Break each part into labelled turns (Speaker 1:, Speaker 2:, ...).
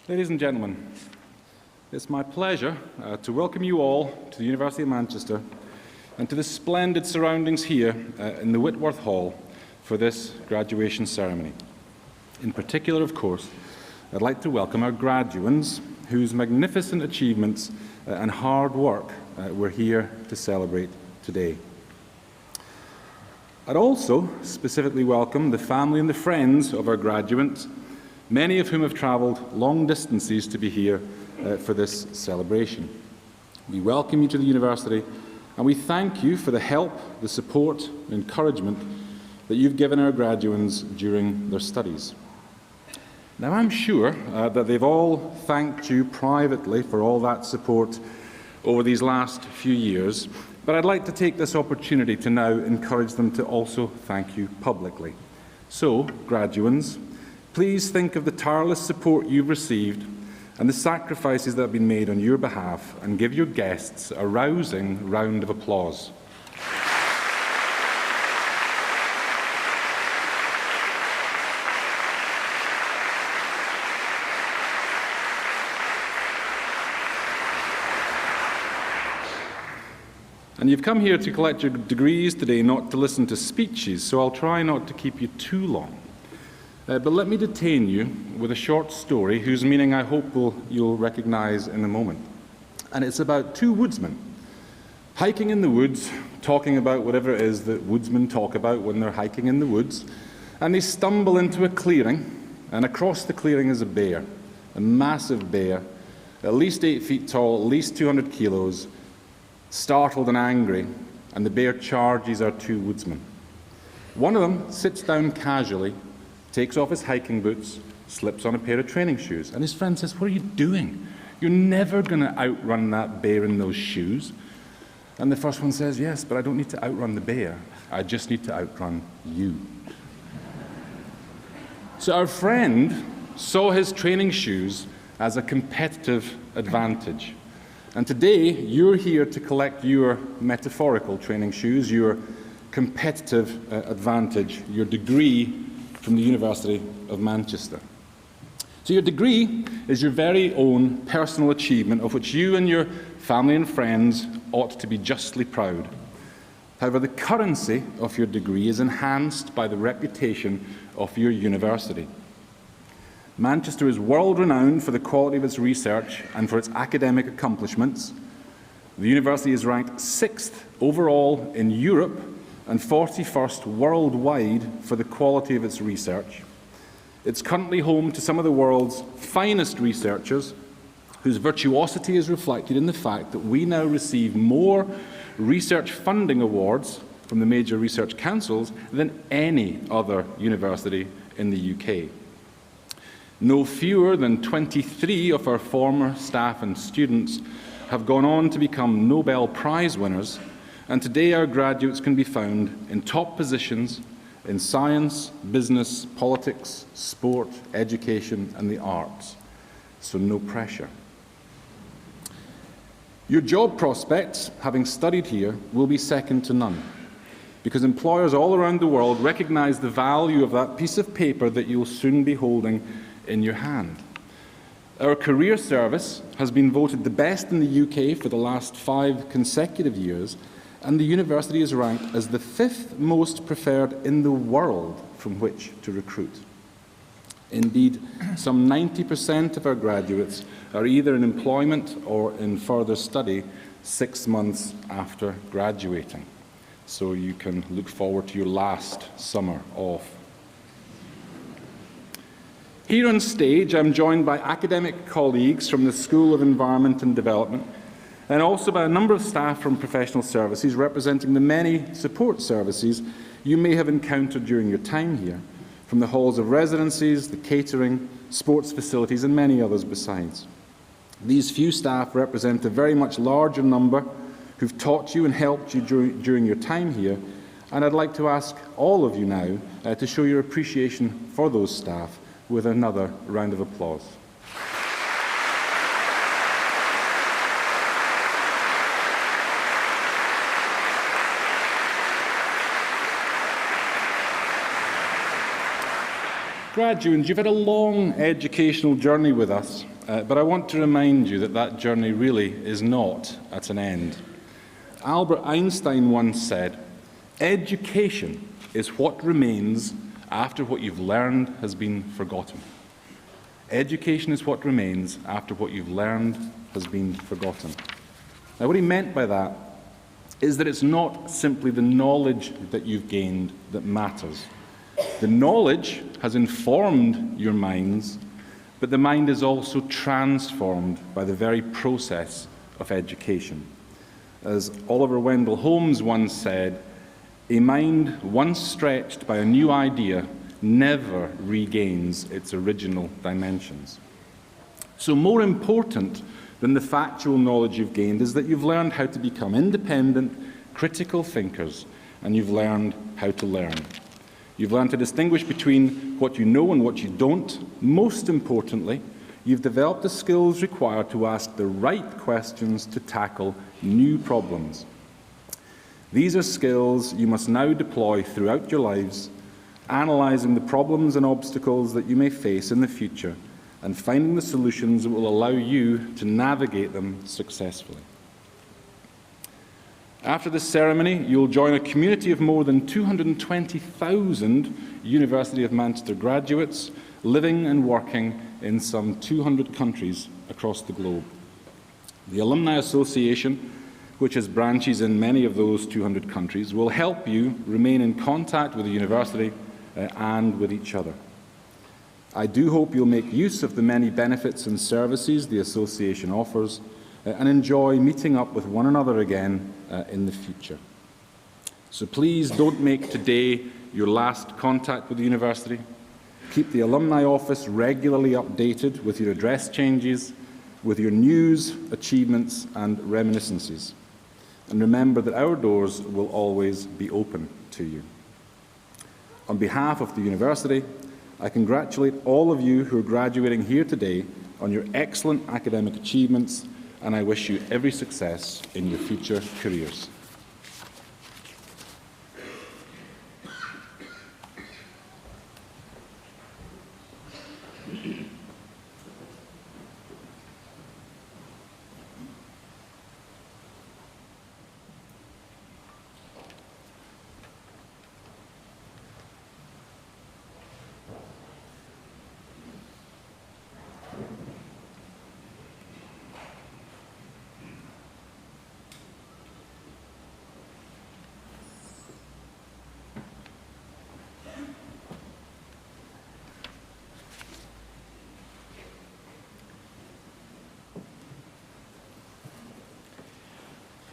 Speaker 1: Ladies and gentlemen, it's my pleasure to welcome you all to the University of Manchester and to the splendid surroundings here in the Whitworth Hall for this graduation ceremony. In particular, of course, I'd like to welcome our graduands whose magnificent achievements and hard work we're here to celebrate today. I'd also specifically welcome the family and the friends of our graduates, many of whom have travelled long distances to be here for this celebration. We welcome you to the university and we thank you for the help, the support and encouragement that you've given our graduands during their studies. Now, I'm sure that they've all thanked you privately for all that support over these last few years, but I'd like to take this opportunity to now encourage them to also thank you publicly. So, graduands, please think of the tireless support you've received and the sacrifices that have been made on your behalf, and give your guests a rousing round of applause. And you've come here to collect your degrees today, not to listen to speeches, so I'll try not to keep you too long. But let me detain you with a short story whose meaning I hope you'll recognise in a moment. And it's about two woodsmen hiking in the woods, talking about whatever it is that woodsmen talk about when they're hiking in the woods. And they stumble into a clearing, and across the clearing is a bear, a massive bear, at least 8 feet tall, at least 200 kilos, startled and angry, and the bear charges our two woodsmen. One of them sits down casually, takes off his hiking boots, slips on a pair of training shoes, and his friend says, "What are you doing? You're never going to outrun that bear in those shoes." And the first one says, "Yes, but I don't need to outrun the bear. I just need to outrun you." So our friend saw his training shoes as a competitive advantage. And today, you're here to collect your metaphorical training shoes, your competitive advantage, your degree from the University of Manchester. So your degree is your very own personal achievement of which you and your family and friends ought to be justly proud. However, the currency of your degree is enhanced by the reputation of your university. Manchester is world-renowned for the quality of its research and for its academic accomplishments. The university is ranked 6th overall in Europe and 41st worldwide for the quality of its research. It's currently home to some of the world's finest researchers, whose virtuosity is reflected in the fact that we now receive more research funding awards from the major research councils than any other university in the UK. No fewer than 23 of our former staff and students have gone on to become Nobel Prize winners, and today our graduates can be found in top positions in science, business, politics, sport, education, and the arts. So no pressure. Your job prospects, having studied here, will be second to none, because employers all around the world recognise the value of that piece of paper that you'll soon be holding in your hand. Our career service has been voted the best in the UK for the last 5 consecutive years, and the university is ranked as the 5th most preferred in the world from which to recruit. Indeed, some 90% of our graduates are either in employment or in further study 6 months after graduating. So you can look forward to your last summer off. Here on stage, I'm joined by academic colleagues from the School of Environment and Development, and also by a number of staff from professional services representing the many support services you may have encountered during your time here, from the halls of residencies, the catering, sports facilities, and many others besides. These few staff represent a very much larger number who've taught you and helped you during your time here, and I'd like to ask all of you now to show your appreciation for those staff with another round of applause. Graduates, you've had a long educational journey with us, but I want to remind you that that journey really is not at an end. Albert Einstein once said, "Education is what remains after what you've learned has been forgotten." Education is what remains after what you've learned has been forgotten. Now, what he meant by that is that it's not simply the knowledge that you've gained that matters. The knowledge has informed your minds, but the mind is also transformed by the very process of education. As Oliver Wendell Holmes once said, "A mind once stretched by a new idea never regains its original dimensions." So more important than the factual knowledge you've gained is that you've learned how to become independent, critical thinkers, and you've learned how to learn. You've learned to distinguish between what you know and what you don't. Most importantly, you've developed the skills required to ask the right questions to tackle new problems. These are skills you must now deploy throughout your lives, analysing the problems and obstacles that you may face in the future and finding the solutions that will allow you to navigate them successfully. After this ceremony, you'll join a community of more than 220,000 University of Manchester graduates living and working in some 200 countries across the globe. The Alumni Association, which has branches in many of those 200 countries, will help you remain in contact with the university and with each other. I do hope you'll make use of the many benefits and services the association offers and enjoy meeting up with one another again in the future. So please don't make today your last contact with the university. Keep the alumni office regularly updated with your address changes, with your news, achievements and reminiscences. And remember that our doors will always be open to you. On behalf of the university, I congratulate all of you who are graduating here today on your excellent academic achievements, and I wish you every success in your future careers.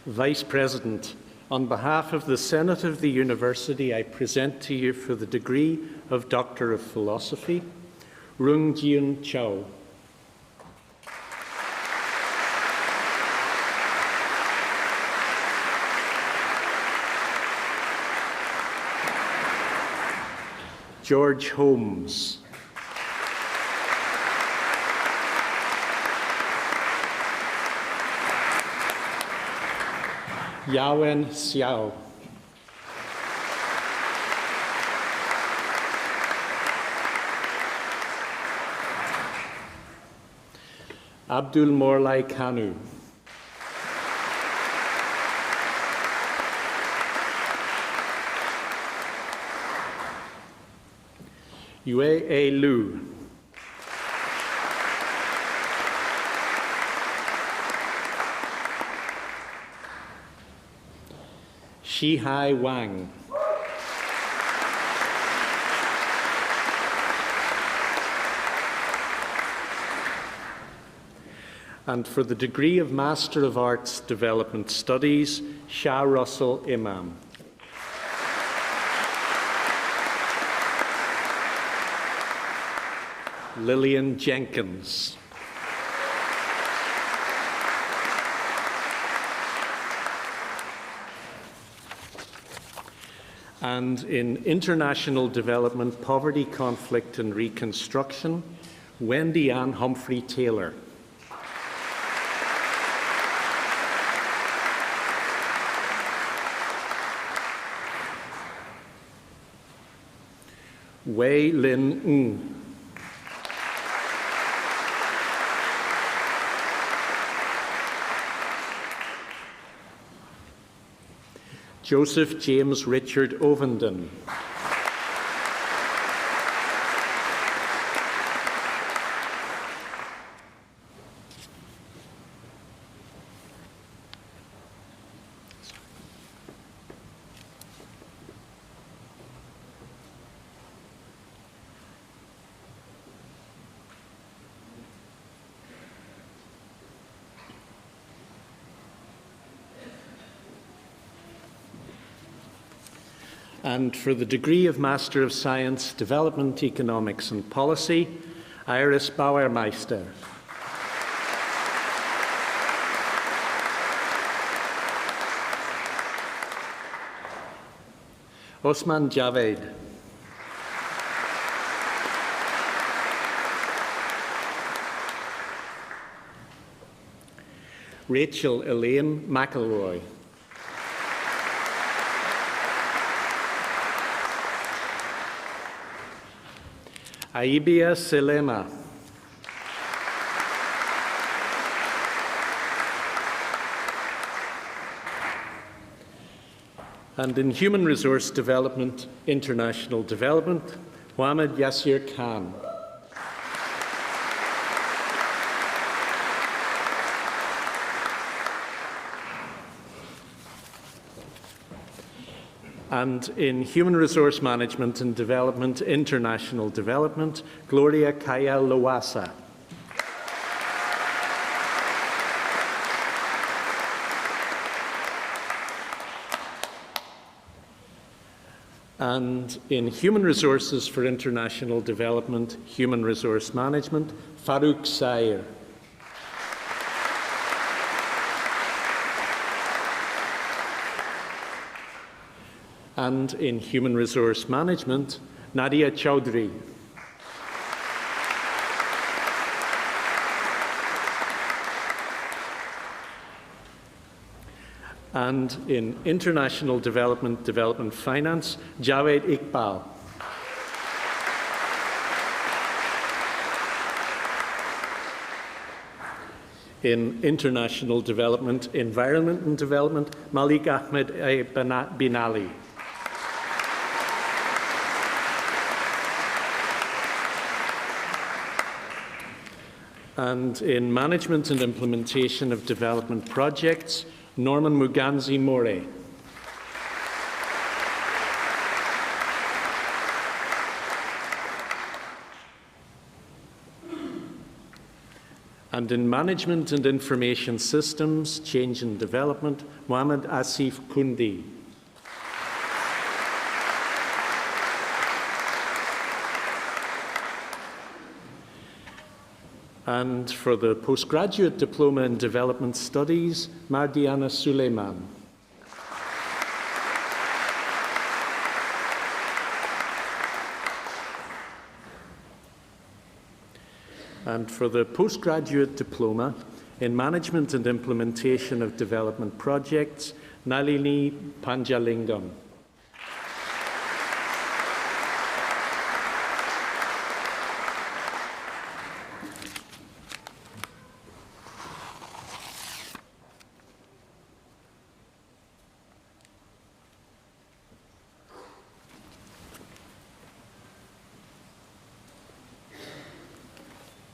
Speaker 2: Vice President, on behalf of the Senate of the University, I present to you for the degree of Doctor of Philosophy, Rung Jian Chao. George Holmes. Yawen Xiao. Abdul Morlai Kanu. Yue A. Lu. Shihai Wang. And for the degree of Master of Arts Development Studies, Shah Russell Imam. Lillian Jenkins. And in International Development, Poverty, Conflict and Reconstruction, Wendy Ann Humphrey Taylor. Wei Lin Ng. Joseph James Richard Ovenden. And for the degree of Master of Science, Development, Economics and Policy, Iris Bauermeister. Osman Javed. Rachel Elaine McElroy. Aibia Selema. And in Human Resource Development, International Development, Mohammed Yasir Khan. And in Human Resource Management and Development, International Development, Gloria Kaya Lawasa. And in Human Resources for International Development, Human Resource Management, Farouk Sayer. And in Human Resource Management, Nadia Chowdhury. And in International Development, Development Finance, Javed Iqbal. In International Development, Environment and Development, Malik Ahmed Bin Ali. And in Management and Implementation of Development Projects, Norman Muganzi More. And in Management and Information Systems, Change and Development, Mohammed Asif Kundi. And for the Postgraduate Diploma in Development Studies, Mardiana Suleiman. And for the Postgraduate Diploma in Management and Implementation of Development Projects, Nalini Panjalingam.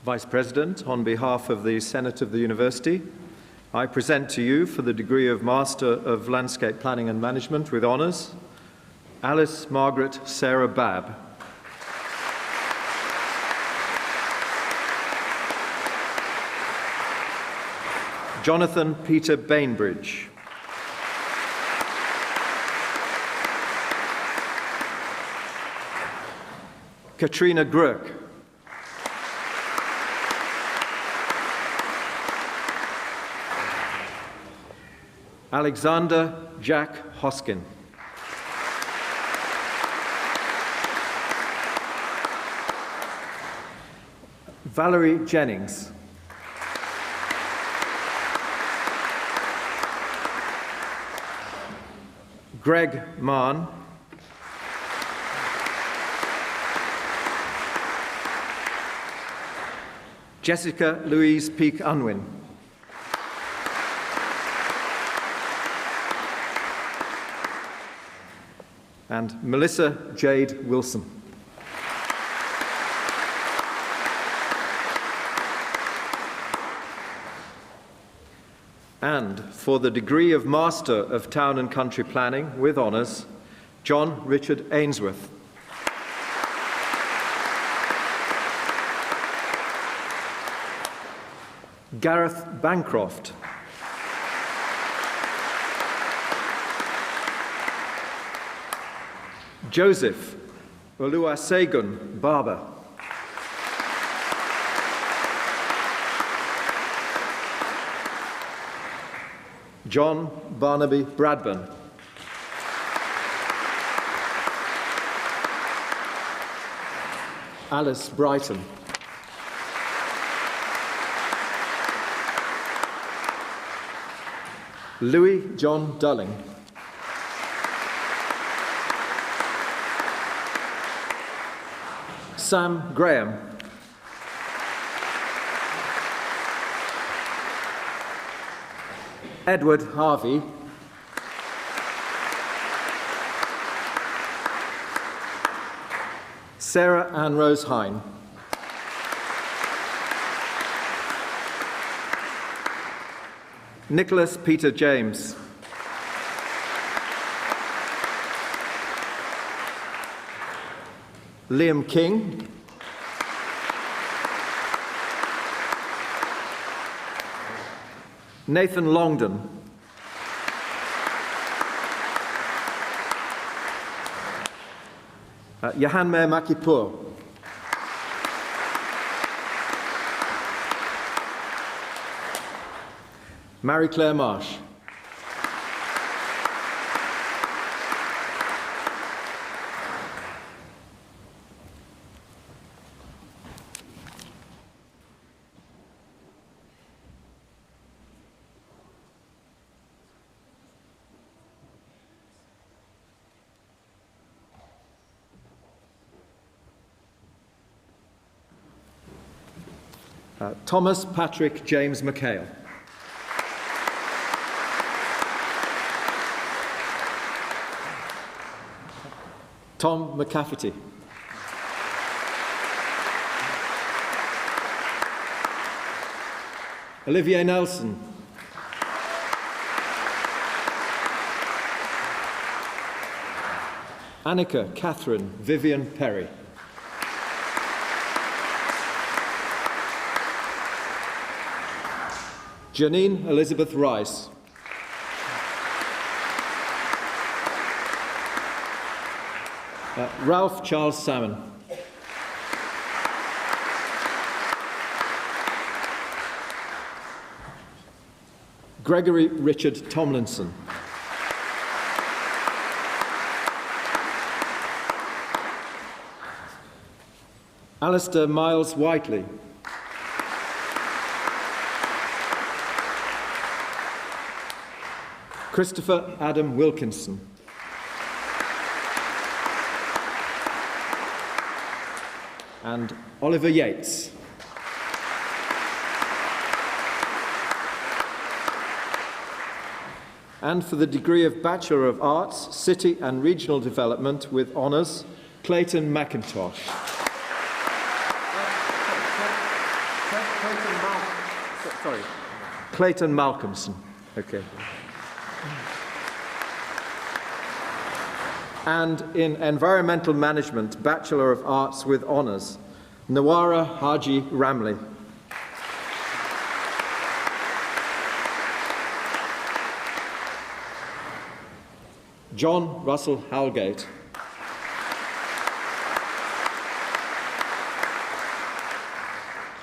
Speaker 3: Vice President, on behalf of the Senate of the University, I present to you for the degree of Master of Landscape Planning and Management with honours, Alice Margaret Sarah Babb. Jonathan Peter Bainbridge. Katrina Gröck. Alexander Jack Hoskin. Valerie Jennings. Greg Mahn. Jessica Louise Peake Unwin. and Melissa Jade Wilson. And for the degree of Master of Town and Country Planning with honours, John Richard Ainsworth. Gareth Bancroft. Joseph Oluwasegun Barber. John Barnaby Bradburn. Alice Brighton. Louis John Dulling. Sam Graham. Edward Harvey. Sarah Ann Rose Hine. Nicholas Peter James. Liam King. Nathan Longdon. Yahanme Makipur. Marie-Claire Marsh. Thomas Patrick James McHale. Tom McCafferty. Olivier Nelson. Annika Catherine Vivian Perry. Janine Elizabeth Rice. Ralph Charles Salmon. Gregory Richard Tomlinson. Alistair Miles Whiteley. Christopher Adam Wilkinson. And Oliver Yates. And for the degree of Bachelor of Arts, City and Regional Development with honours, Clayton McIntosh. Clayton Malcolmson. Okay. And in Environmental Management, Bachelor of Arts with honours, Nawara Haji Ramley. John Russell Halgate.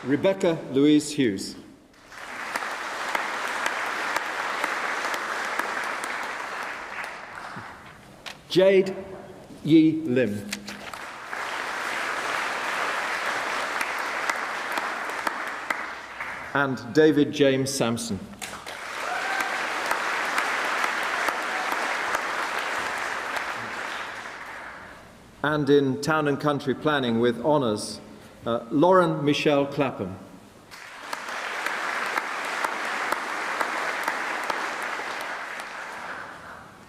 Speaker 3: Rebecca Louise Hughes. Jade Yi Lim. And David James Sampson. And in Town and Country Planning with honours, Lauren Michelle Clapham.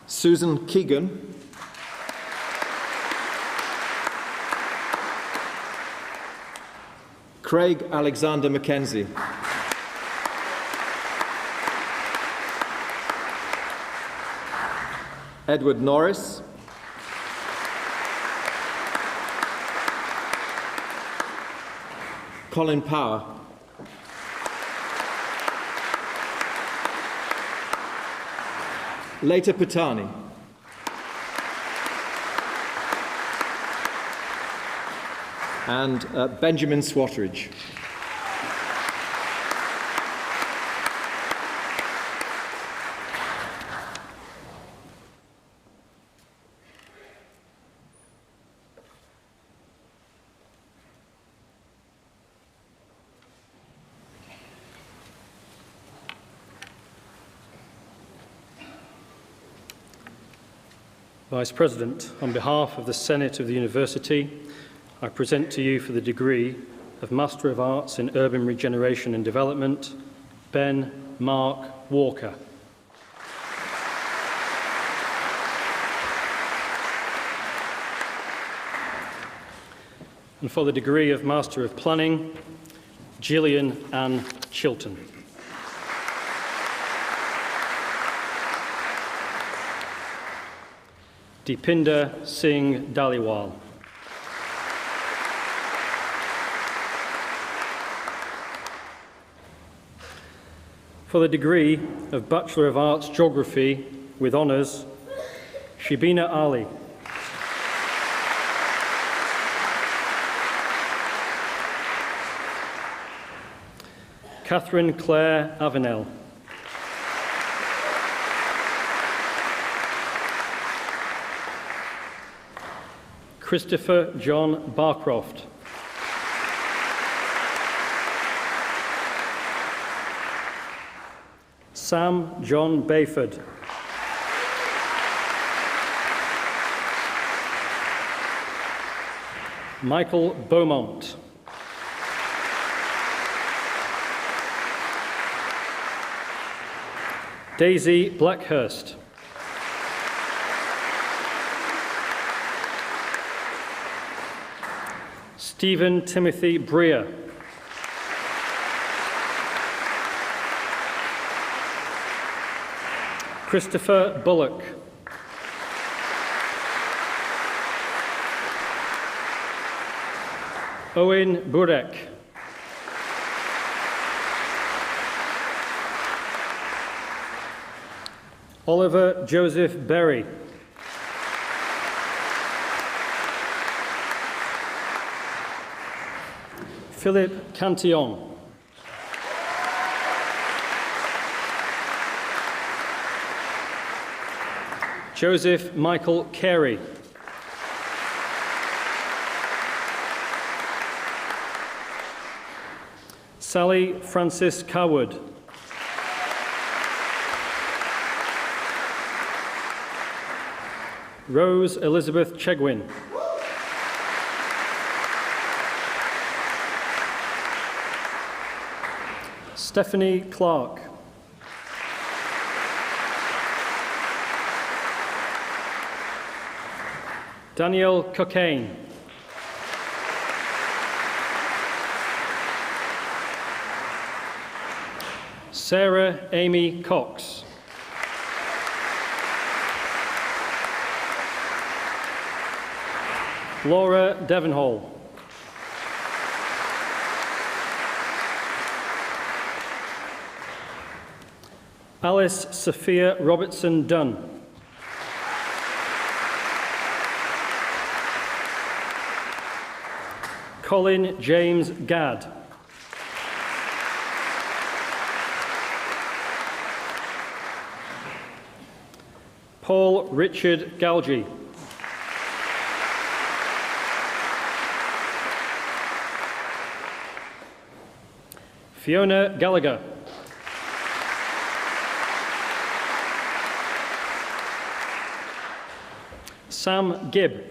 Speaker 3: Susan Keegan. Craig Alexander Mackenzie. Edward Norris. Colin Power. Leta Patani. And Benjamin Swatteridge.
Speaker 4: Vice President, on behalf of the Senate of the University, I present to you for the degree of Master of Arts in Urban Regeneration and Development, Ben Mark Walker. And for the degree of Master of Planning, Gillian Ann Chilton. Deepinder Singh Dhaliwal. For the degree of Bachelor of Arts Geography with honours, Shibina Ali. Catherine Claire Avenel. Christopher John Barcroft. Sam John Bayford. Michael Beaumont. Daisy Blackhurst. Stephen Timothy Breer. Christopher Bullock. Owen Burek. Oliver Joseph Berry. Philip Cantillon. Joseph Michael Carey. Sally Francis Coward. Rose Elizabeth Chegwin. Stephanie Clark. Daniel Cockayne. Sarah Amy Cox. Laura Devonhall. Alice Sophia Robertson Dunn. Colin James Gadd. Paul Richard Galgi. Fiona Gallagher. Sam Gibb.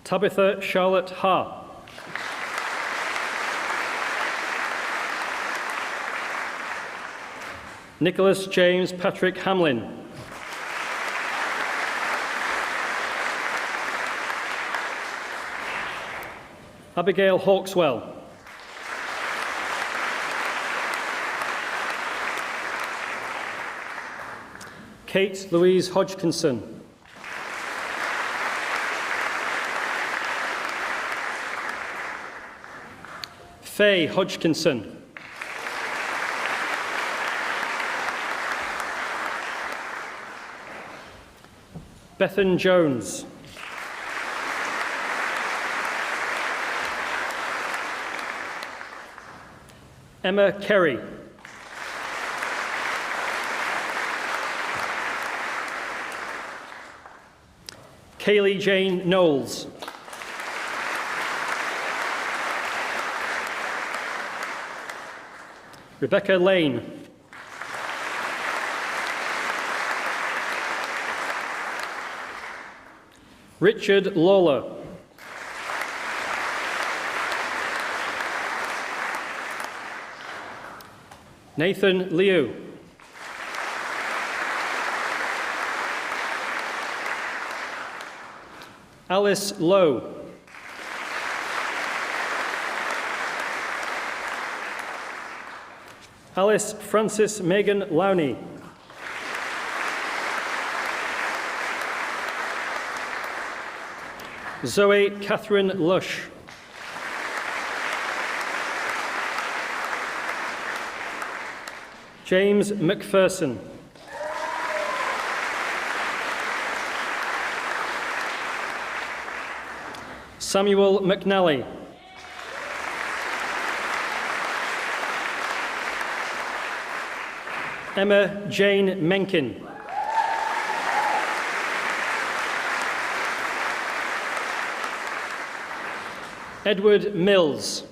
Speaker 4: Tabitha Charlotte Ha. Nicholas James Patrick Hamlin. Abigail Hawkswell. Kate Louise Hodgkinson. Faye Hodgkinson. Bethan Jones. Emma Kerry. Kaylee Jane Knowles. Rebecca Lane. Richard Lawler. Nathan Liu. Alice Lowe. Alice Francis Megan Lowney. Zoe Catherine Lush. James McPherson. Samuel McNally. Emma Jane Menkin. Edward Mills.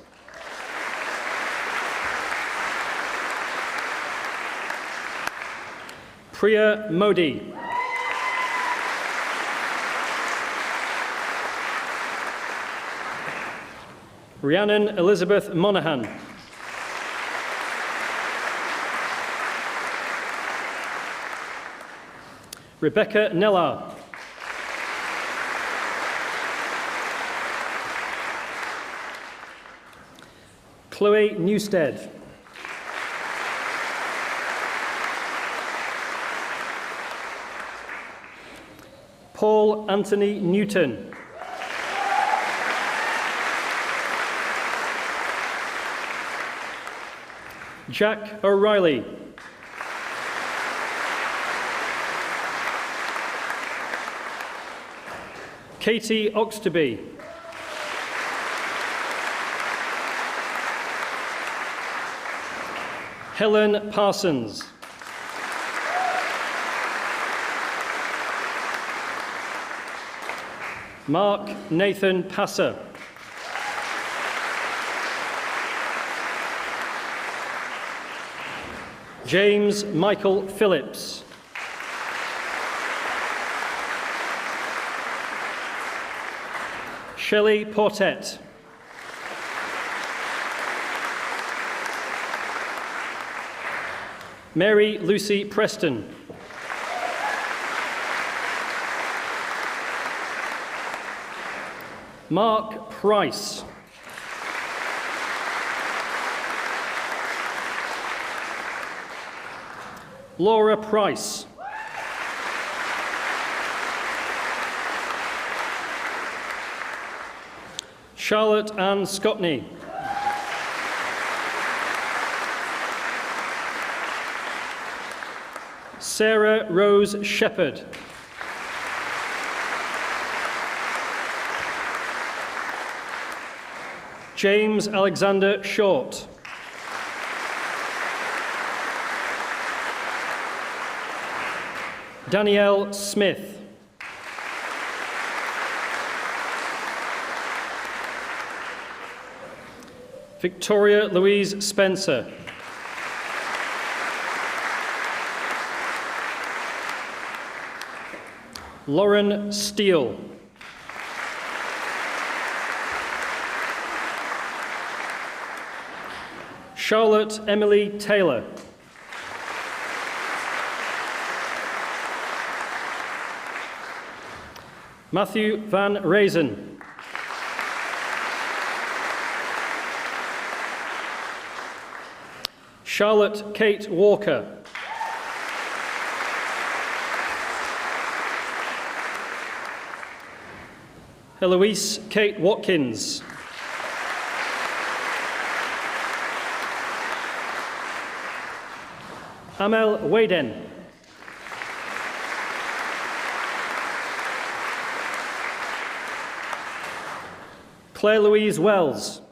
Speaker 4: Priya Modi. Rhiannon Elizabeth Monaghan. Rebecca Nellar. Chloe Newstead. Paul Anthony Newton. Jack O'Reilly. Katie Oxtoby. Helen Parsons. Mark Nathan Passer. James Michael Phillips. Shelley Portet. Mary Lucy Preston. Mark Price. Laura Price. Charlotte Ann Scotney. Sarah Rose Shepherd. James Alexander Short. Danielle Smith. Victoria Louise Spencer. Lauren Steele. Charlotte Emily Taylor. Matthew Van Reysen. Charlotte Kate Walker. Eloise Kate Watkins. Amel Waden. Claire Louise Wells.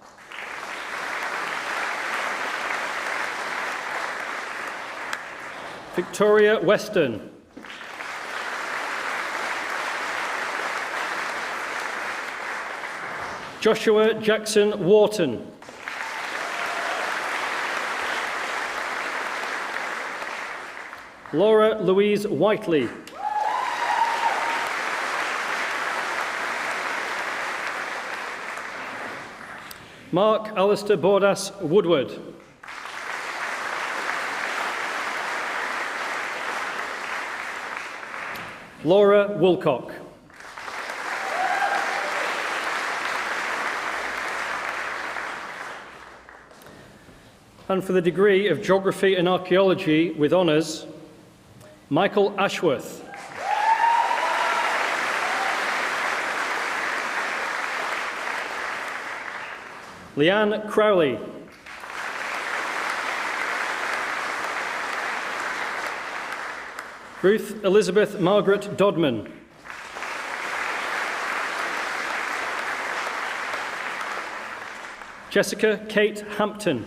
Speaker 4: Victoria Weston. Joshua Jackson Wharton. Laura Louise Whiteley. Mark Alistair Bordas Woodward. Laura Woolcock. And for the degree of Geography and Archaeology with honours, Michael Ashworth. Leanne Crowley. Ruth Elizabeth Margaret Dodman. Jessica Kate Hampton.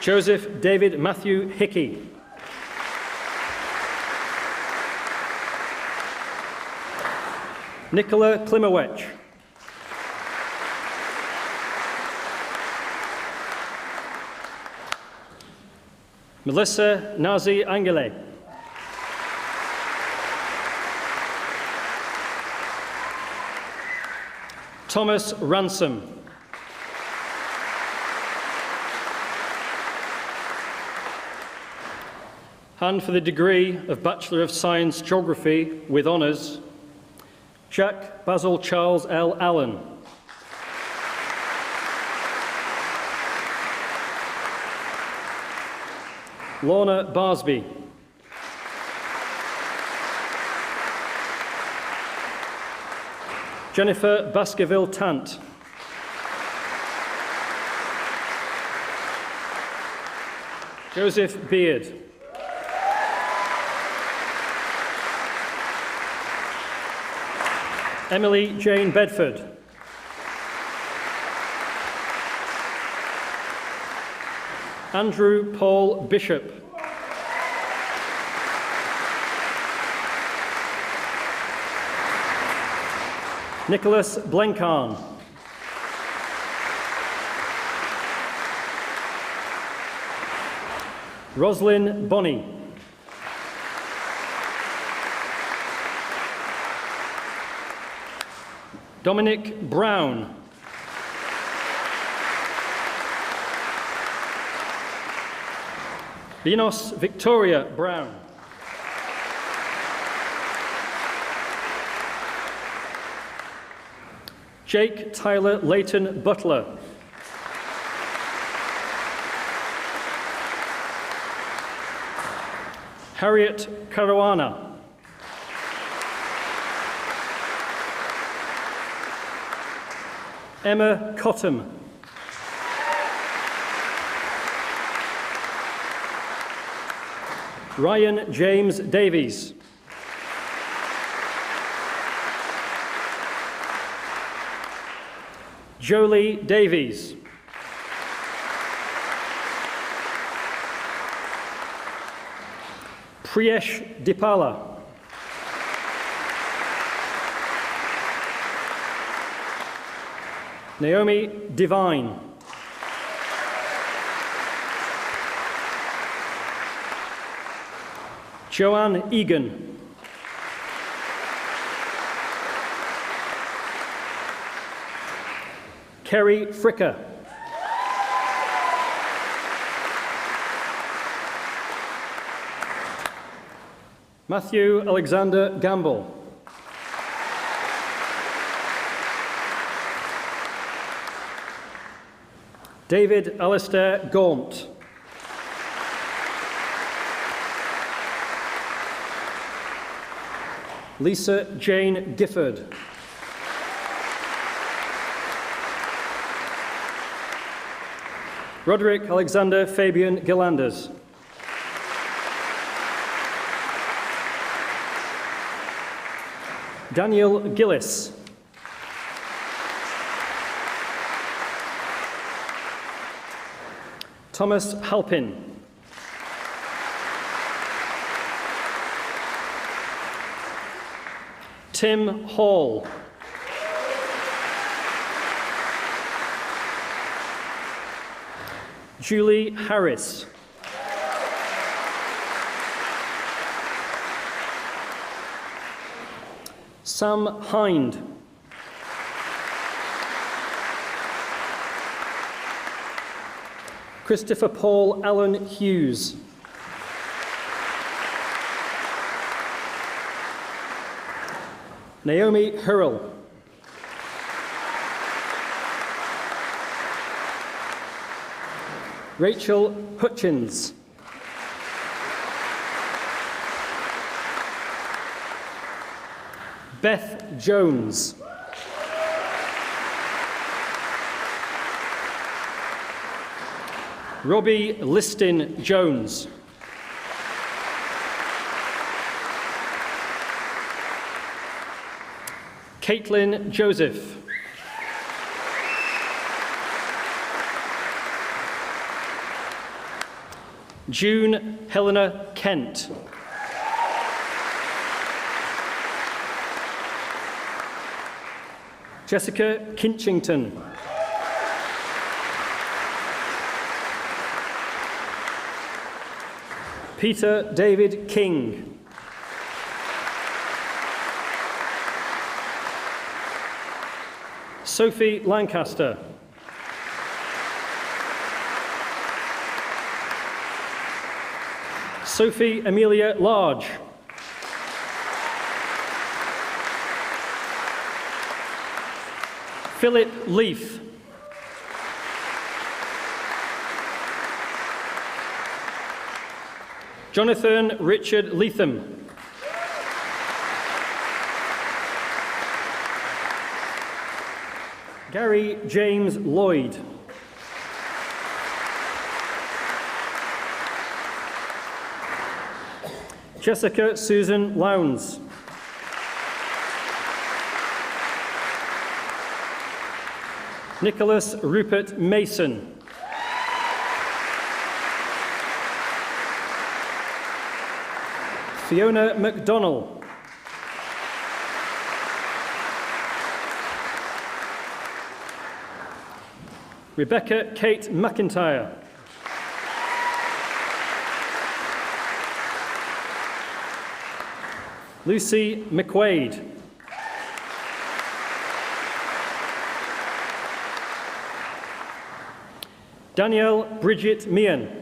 Speaker 4: Joseph David Matthew Hickey. Nicola Klimowecz. Melissa Nazi Angele. Thomas Ransom. And for the degree of Bachelor of Science Geography with honours, Jack Basil Charles L. Allen. Lorna Barsby. Jennifer Baskerville-Tant. Joseph Beard. Emily Jane Bedford. Andrew Paul Bishop. Nicholas Blencarn. Roslyn Bonney. Dominic Brown. Venus Victoria Brown. Jake Tyler Leighton Butler. Harriet Caruana. Emma Cottam. Ryan James Davies. Jolie Davies. Priyesh Dipala. Naomi Devine. Joanne Egan. Kerry Fricker. Matthew Alexander Gamble. David Alistair Gaunt. Lisa Jane Gifford. Roderick Alexander Fabian Gillanders. Daniel Gillis. Thomas Halpin. Tim Hall. Julie Harris. Sam Hind. Christopher Paul Allen Hughes. Naomi Hurrell. Rachel Hutchins. Beth Jones. Robbie Liston Jones. Caitlin Joseph. June Helena Kent. Jessica Kinchington. Peter David King. Sophie Lancaster. Sophie Amelia Large. Philip Leaf. Jonathan Richard Leatham. Gary James Lloyd. Jessica Susan Lowndes. Nicholas Rupert Mason. Fiona McDonnell. Rebecca Kate McIntyre. Lucy McQuaid. Danielle Bridget Meehan.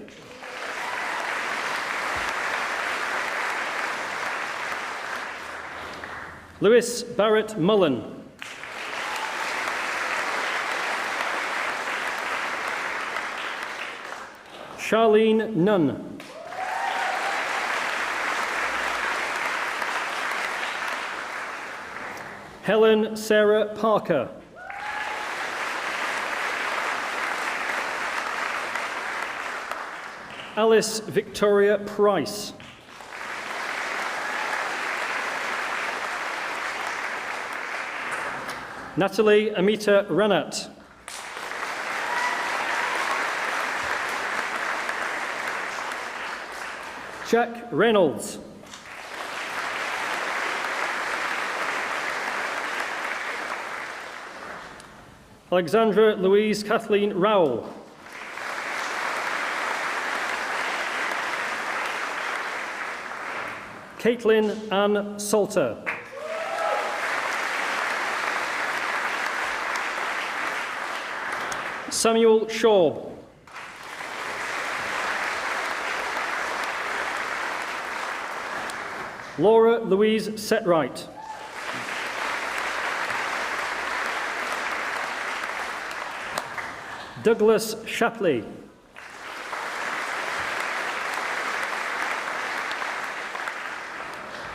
Speaker 4: Lewis Barrett Mullen. Charlene Nunn. Helen Sarah Parker. Alice Victoria Price. Natalie Amita Ranat. Jack Reynolds. Alexandra Louise Kathleen Rowell. Caitlin Ann Salter. Samuel Shaw. Laura Louise Setright. Douglas Shapley.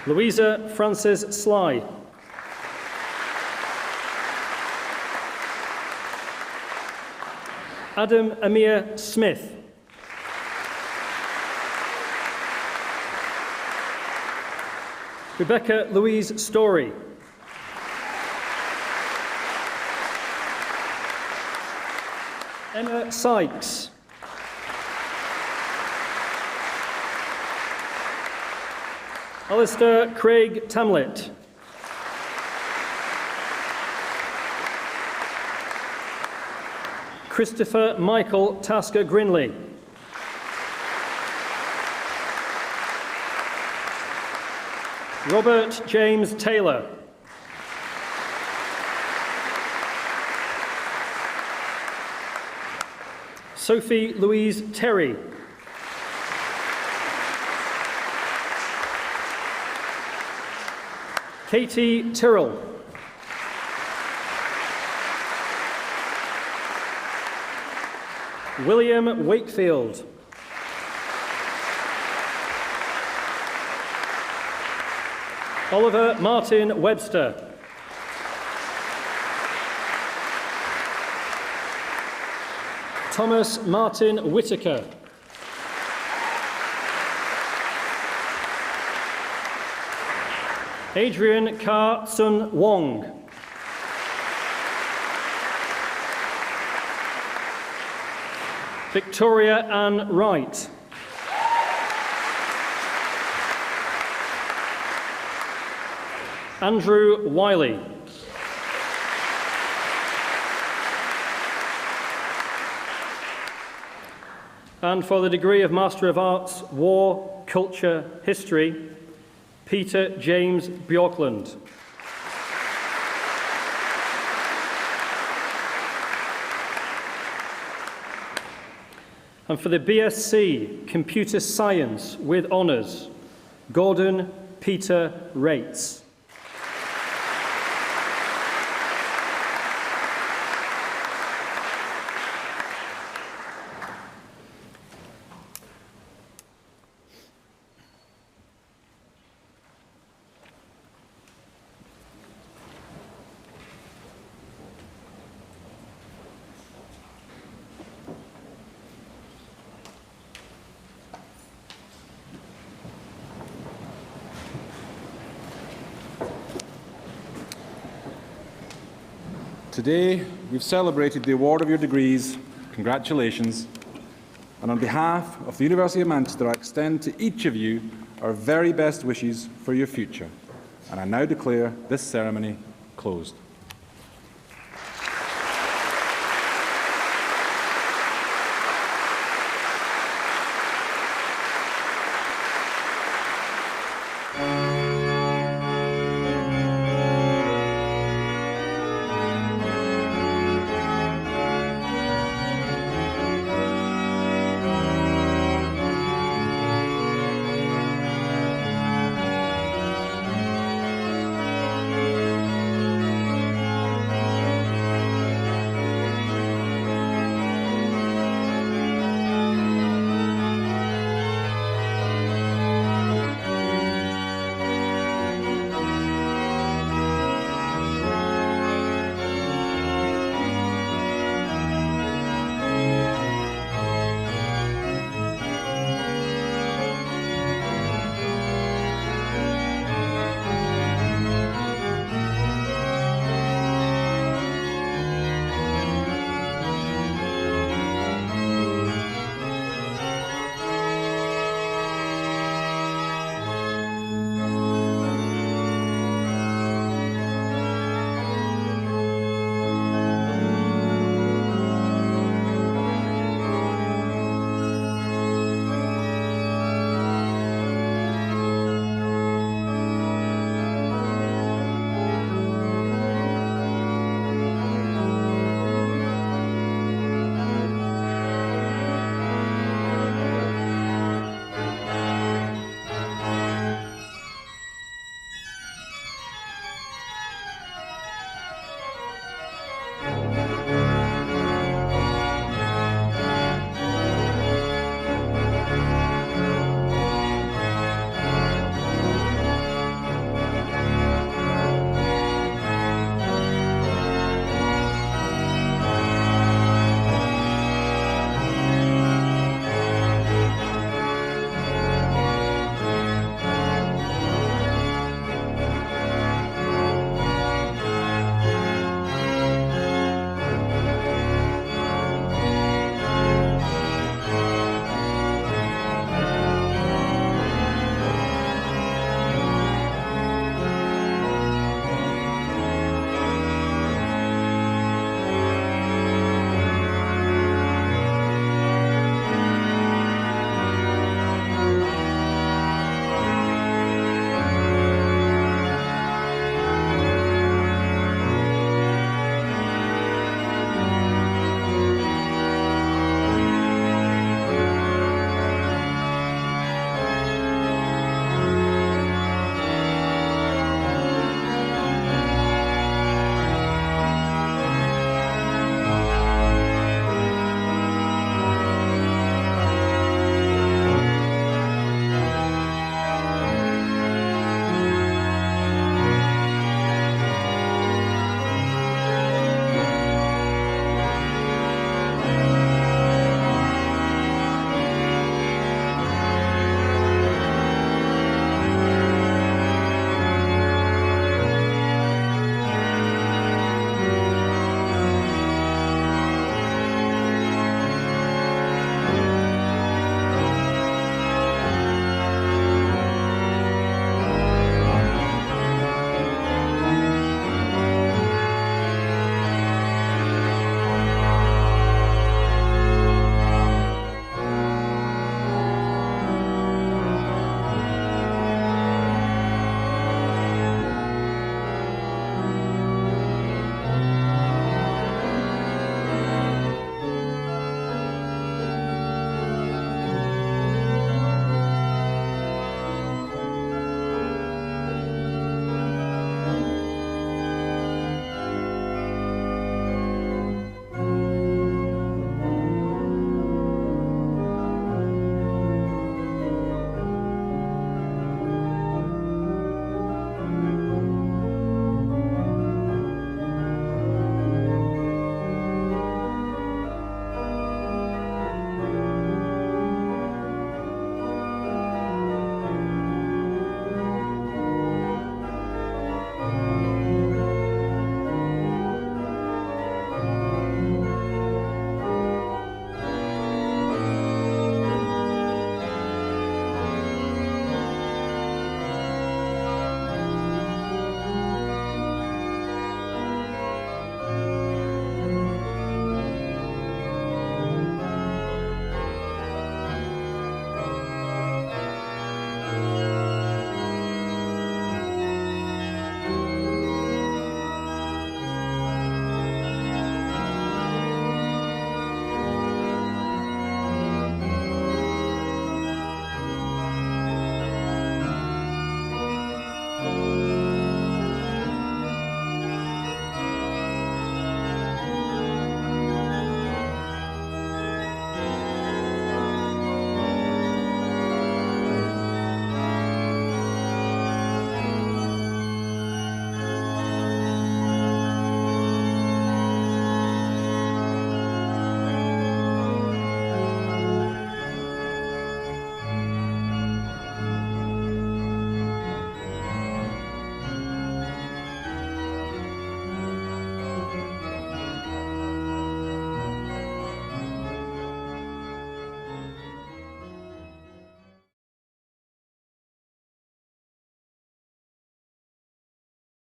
Speaker 4: Louisa Frances Sly. Adam Amir Smith. Rebecca Louise Story. Emma Sykes. Alistair Craig Tamlett. Christopher Michael Tasker Grinley. Robert James Taylor. Sophie Louise Terry. Katie Tyrrell. William Wakefield. Oliver Martin Webster. Thomas Martin Whitaker. Adrian Ka Sun Wong. Victoria Ann Wright. Andrew Wiley. And for the degree of Master of Arts, War, Culture, History, Peter James Bjorkland. And for the BSc, Computer Science with honours, Gordon Peter Rates.
Speaker 1: Today, we've celebrated the award of your degrees. Congratulations. And on behalf of the University of Manchester, I extend to each of you our very best wishes for your future. And I now declare this ceremony closed.